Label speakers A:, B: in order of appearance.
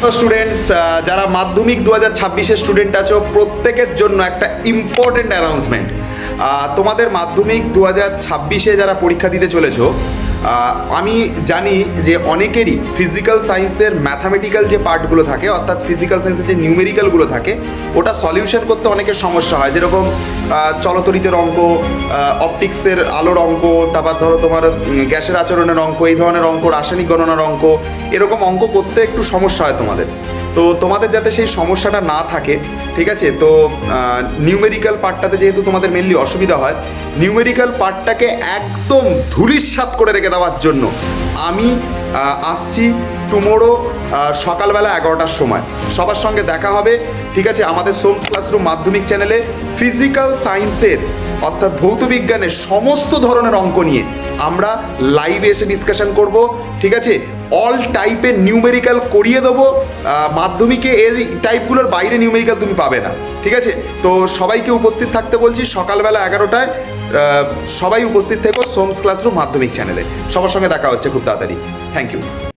A: Students, যারা মাধ্যমিক 2026-এর student আছো প্রত্যেকের জন্য একটা ইম্পর্টেন্ট অ্যানাউন্সমেন্ট। তোমাদের মাধ্যমিক 2026-এ যারা পরীক্ষা দিতে চলেছো, আমি জানি যে অনেকেরই ফিজিক্যাল সায়েন্সের ম্যাথামেটিক্যাল যে পার্টগুলো থাকে, অর্থাৎ ফিজিক্যাল সায়েন্সের যে নিউমেরিক্যালগুলো থাকে, ওটা সলিউশন করতে অনেকের সমস্যা হয়। যেরকম চলতরিতের অঙ্ক, অপটিক্সের আলোর অঙ্ক, তারপর ধরো তোমার গ্যাসের আচরণের অঙ্ক, এই ধরনের অঙ্ক, রাসায়নিক গণনার অঙ্ক, এরকম অঙ্ক করতে একটু সমস্যা হয় তোমাদের। তো তোমাদের যাতে সেই সমস্যাটা না থাকে, ঠিক আছে, তো নিউমেরিক্যাল পার্টটাতে যেহেতু তোমাদের মেনলি অসুবিধা হয়, নিউমেরিক্যাল পার্টটাকে একদম ধূলিসাৎ করে রেখে দেওয়ার জন্য আমি আসছি টুমোরো সকালবেলা 11টার সময়। সবার সঙ্গে দেখা হবে, ঠিক আছে, আমাদের সোমস ক্লাসরুম মাধ্যমিক চ্যানেলে ফিজিক্যাল সায়েন্সের অর্থাৎ ভৌতবিজ্ঞানের সমস্ত ধরনের অঙ্ক নিয়ে আমরা লাইভে এসে ডিসকাশন করব, ঠিক আছে। অল টাইপের নিউমেরিক্যাল করিয়ে দেবো। মাধ্যমিকে এর টাইপগুলোর বাইরে নিউমেরিক্যাল তুমি পাবে না, ঠিক আছে। তো সবাইকে উপস্থিত থাকতে বলছি সকালবেলা 11টায়। সবাই উপস্থিত থেকো সোমস ক্লাসরুম মাধ্যমিক চ্যানেলে। সবার সঙ্গে দেখা হচ্ছে খুব তাড়াতাড়ি। Thank you.